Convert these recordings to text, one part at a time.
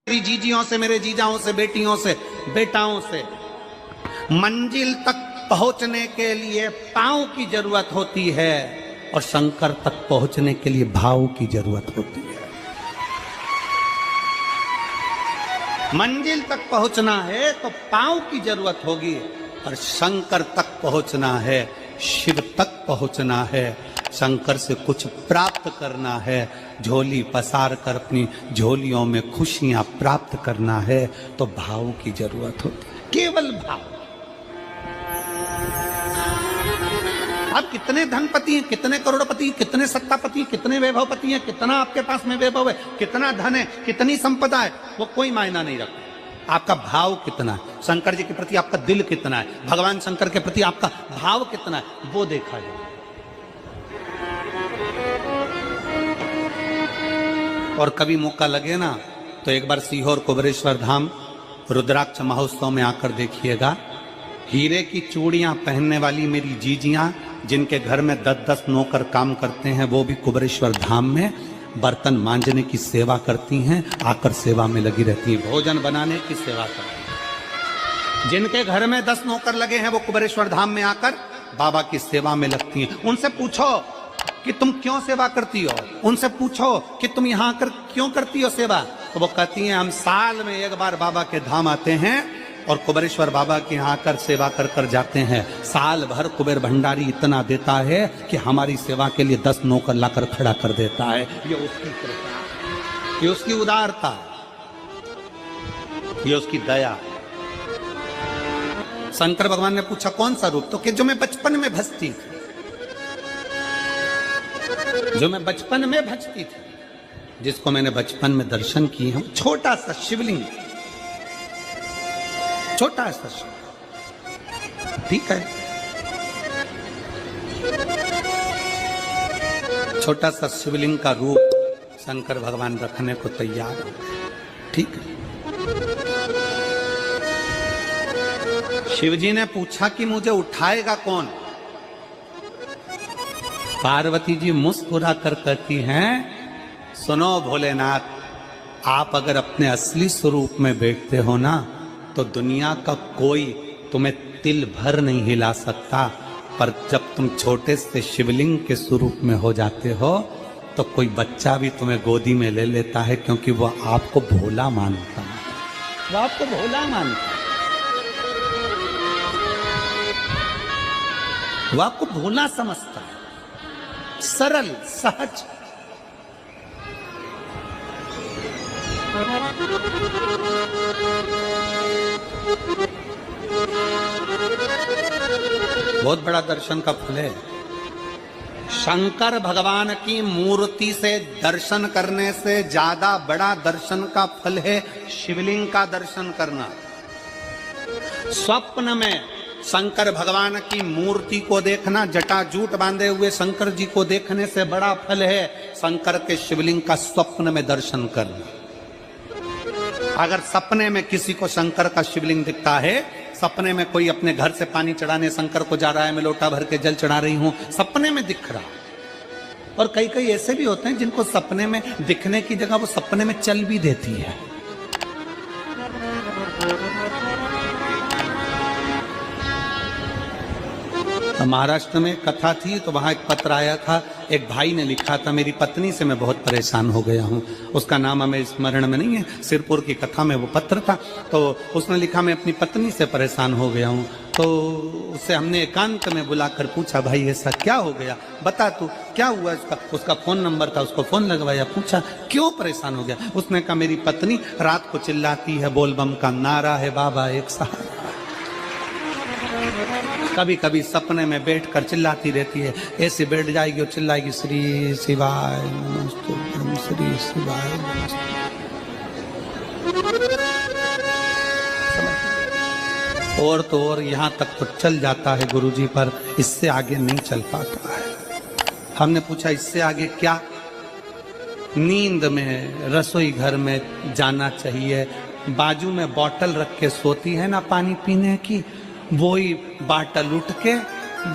मेरी जीजियों से, मेरे जीजाओं से, बेटियों से, बेटाओं से। मंजिल तक पहुंचने के लिए पांव की जरूरत होती है और शंकर तक पहुंचने के लिए भाव की जरूरत होती है। मंजिल तक पहुंचना है तो पांव की जरूरत होगी और शंकर तक पहुंचना है, शिव तक पहुंचना है, शंकर से कुछ प्राप्त करना है, झोली पसार कर अपनी झोलियों में खुशियां प्राप्त करना है तो भाव की जरूरत होती है, केवल भाव। आप कितने धनपति हैं, कितने करोड़पति हैं, कितने सत्तापति हैं, कितने वैभवपति हैं, कितना आपके पास में वैभव है, कितना धन है, कितनी संपदा है, वो कोई मायना नहीं रखता। आपका भाव कितना है, शंकर जी के प्रति आपका दिल कितना है, भगवान शंकर के प्रति आपका भाव कितना है, वो देखा जाए। और कभी मौका लगे ना तो एक बार सीहोर कुबेरेश्वर धाम रुद्राक्ष महोत्सव में आकर देखिएगा। हीरे की चूड़ियां पहनने वाली मेरी जीजियां, जिनके घर में 10-10 नौकर काम करते हैं, वो भी कुबेरेश्वर धाम में बर्तन मांजने की सेवा करती हैं, आकर सेवा में लगी रहती हैं, भोजन बनाने की सेवा करती हैं। जिनके घर में 10 नौकर लगे हैं वो कुबेरेश्वर धाम में आकर बाबा की सेवा में लगती हैं। उनसे पूछो कि तुम क्यों सेवा करती हो, उनसे पूछो कि तुम यहाँ आकर क्यों करती हो सेवा, तो वो कहती हैं हम साल में एक बार बाबा के धाम आते हैं और कुबेरेश्वर बाबा के यहाँ आकर सेवा कर कर जाते हैं। साल भर कुबेर भंडारी इतना देता है कि हमारी सेवा के लिए 10 नौकर लाकर खड़ा कर देता है। ये उसकी कृपा, ये उसकी उदारता, ये उसकी दया। शंकर भगवान ने पूछा कौन सा रूप, तो कि जो मैं बचपन में भजती थी, जो मैं बचपन में भजती थी, जिसको मैंने बचपन में दर्शन किए हैं, छोटा सा शिवलिंग, छोटा सा शिवलिंग, ठीक है, छोटा सा शिवलिंग का रूप शंकर भगवान रखने को तैयार है, ठीक है। शिवजी ने पूछा कि मुझे उठाएगा कौन। पार्वती जी मुस्कुरा कर कहती हैं सुनो भोलेनाथ, आप अगर अपने असली स्वरूप में बैठते हो ना तो दुनिया का कोई तुम्हें तिल भर नहीं हिला सकता, पर जब तुम छोटे से शिवलिंग के स्वरूप में हो जाते हो तो कोई बच्चा भी तुम्हें गोदी में ले लेता है, क्योंकि वो आपको भोला मानता है, वो आपको भोला मानता है, वो आपको भोला समझता है, सरल सहज। बहुत बड़ा दर्शन का फल है। शंकर भगवान की मूर्ति से दर्शन करने से ज्यादा बड़ा दर्शन का फल है शिवलिंग का दर्शन करना। स्वप्न में शंकर भगवान की मूर्ति को देखना, जटाजूट बांधे हुए शंकर जी को देखने से बड़ा फल है शंकर के शिवलिंग का स्वप्न में दर्शन करना। अगर सपने में किसी को शंकर का शिवलिंग दिखता है, सपने में कोई अपने घर से पानी चढ़ाने शंकर को जा रहा है, मैं लोटा भर के जल चढ़ा रही हूं, सपने में दिख रहा। और कई कई ऐसे भी होते हैं जिनको सपने में दिखने की जगह वो सपने में चल भी देती है। महाराष्ट्र में कथा थी तो वहां एक पत्र आया था, एक भाई ने लिखा था मेरी पत्नी से मैं बहुत परेशान हो गया हूं। उसका नाम हमें स्मरण में नहीं है, सिरपुर की कथा में वो पत्र था। तो उसने लिखा मैं अपनी पत्नी से परेशान हो गया हूं। तो उससे हमने एकांत में बुलाकर पूछा भाई ऐसा क्या हो गया, बता तू क्या हुआ। उसका फोन नंबर था, उसको फोन लगवाया, पूछा क्यों परेशान हो गया। उसने कहा मेरी पत्नी रात को चिल्लाती है, बोलबम का नारा है बाबा एक सहारा। कभी कभी सपने में बैठकर चिल्लाती रहती है, ऐसे बैठ जाएगी और चिल्लाएगी श्री शिवाय नमस्तुभ्यं, श्री शिवाय नमस्तुभ्यं। और तो और यहाँ तक तो चल जाता है गुरुजी, पर इससे आगे नहीं चल पाता है। हमने पूछा इससे आगे क्या। नींद में रसोई घर में जाना चाहिए, बाजू में बोतल रख के सोती है ना पानी पीने की, वही बाटल उठ के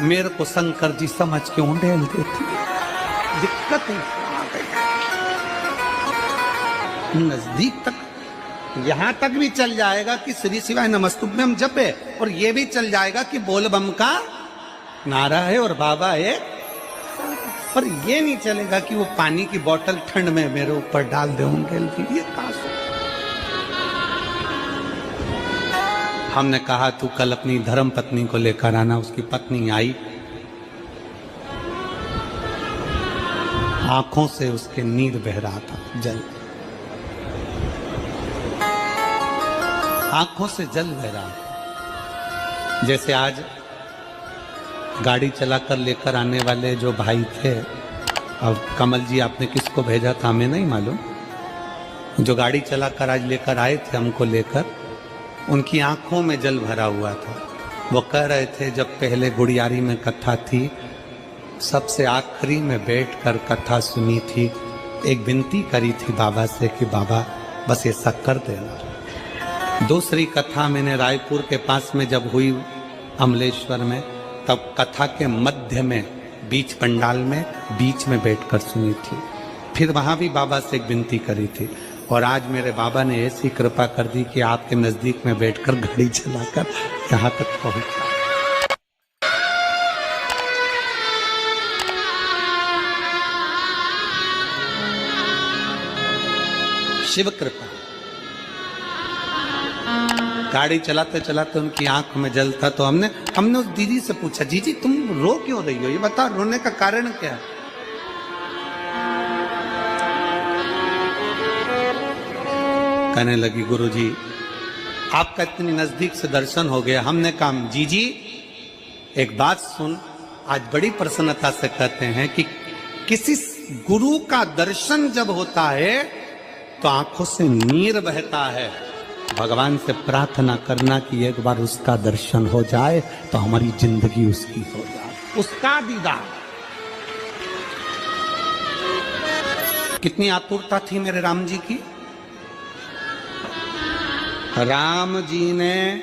मेरे को शंकर जी समझ के उंडेल देती है। दिक्कत आ गई, नजदीक तक यहां तक भी चल जाएगा कि श्री शिवाय नमस्तुभ्यम जप है, और ये भी चल जाएगा कि बोल बम का नारा है और बाबा है, पर ये नहीं चलेगा कि वो पानी की बोतल ठंड में मेरे ऊपर डाल दे उनके लिए। हमने कहा तू कल अपनी धर्म पत्नी को लेकर आना। उसकी पत्नी आई, आंखों से उसके नीर बह रहा था, जल, आंखों से जल बह रहा था। जैसे आज गाड़ी चलाकर लेकर आने वाले जो भाई थे, अब कमल जी आपने किसको भेजा था हमें नहीं मालूम, जो गाड़ी चलाकर आज लेकर आए थे हमको लेकर, उनकी आंखों में जल भरा हुआ था। वो कह रहे थे जब पहले गुड़ियारी में कथा थी, सबसे आखिरी में बैठकर कथा सुनी थी, एक विनती करी थी बाबा से कि बाबा बस ऐसा कर देना। दूसरी कथा मैंने रायपुर के पास में जब हुई अमलेश्वर में, तब कथा के मध्य में बीच पंडाल में बीच में बैठकर सुनी थी। फिर वहां भी बाबा से एक विनती करी थी, और आज मेरे बाबा ने ऐसी कृपा कर दी कि आपके नजदीक में बैठकर गाड़ी चलाकर यहाँ तक पहुंचा। शिव कृपा। गाड़ी चलाते चलाते उनकी आंख में जल था, तो हमने उस दीदी से पूछा, जीजी तुम रो क्यों रही हो, ये बताओ, रोने का कारण क्या है? कहने लगी गुरुजी आपका इतनी नजदीक से दर्शन हो गया। हमने कहा जीजी एक बात सुन, आज बड़ी प्रसन्नता से कहते हैं कि किसी गुरु का दर्शन जब होता है तो आंखों से नीर बहता है। भगवान से प्रार्थना करना कि एक बार उसका दर्शन हो जाए तो हमारी जिंदगी उसकी हो जाए, उसका दीदार। कितनी आतुरता थी मेरे राम जी की। राम जी ने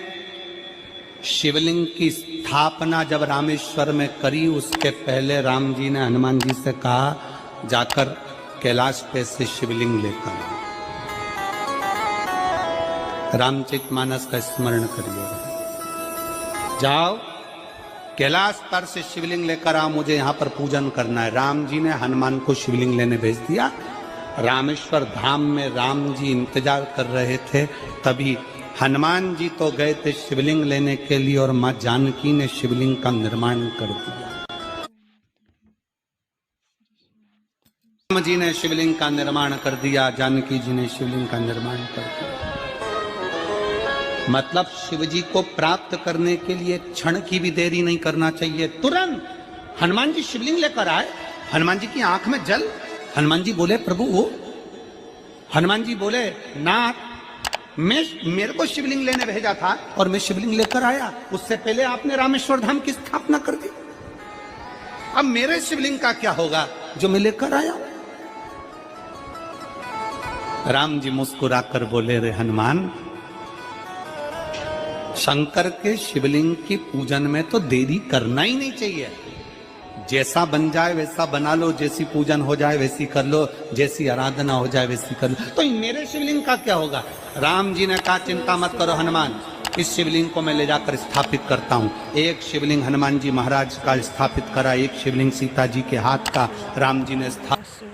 शिवलिंग की स्थापना जब रामेश्वर में करी, उसके पहले राम जी ने हनुमान जी से कहा जाकर कैलाश पे से शिवलिंग लेकर आओ। रामचरितमानस का स्मरण करिए, जाओ कैलाश पर से शिवलिंग लेकर आओ, मुझे यहाँ पर पूजन करना है। राम जी ने हनुमान को शिवलिंग लेने भेज दिया। रामेश्वर धाम में राम जी इंतजार कर रहे थे, तभी हनुमान जी तो गए थे शिवलिंग लेने के लिए, और मां जानकी ने शिवलिंग का निर्माण कर दिया। राम जी ने शिवलिंग का निर्माण कर दिया, जानकी जी ने शिवलिंग का निर्माण कर दिया। मतलब शिव जी को प्राप्त करने के लिए क्षण की भी देरी नहीं करना चाहिए। तुरंत हनुमान जी शिवलिंग लेकर आए, हनुमान जी की आंख में जल। हनुमान जी बोले प्रभु वो, हनुमान जी बोले नाथ मेरे को शिवलिंग लेने भेजा था और मैं शिवलिंग लेकर आया, उससे पहले आपने रामेश्वर धाम की स्थापना कर दी। अब मेरे शिवलिंग का क्या होगा जो मैं लेकर आया? राम जी मुस्कुराकर बोले रे हनुमान, शंकर के शिवलिंग के पूजन में तो देरी करना ही नहीं चाहिए। जैसा बन जाए वैसा बना लो, जैसी पूजन हो जाए वैसी कर लो, जैसी आराधना हो जाए वैसी कर लो, तो मेरे शिवलिंग का क्या होगा? राम जी ने कहा चिंता मत करो हनुमान, इस शिवलिंग को मैं ले जाकर स्थापित करता हूँ। एक शिवलिंग हनुमान जी महाराज का स्थापित करा, एक शिवलिंग सीता जी के हाथ का राम जी ने स्थापित।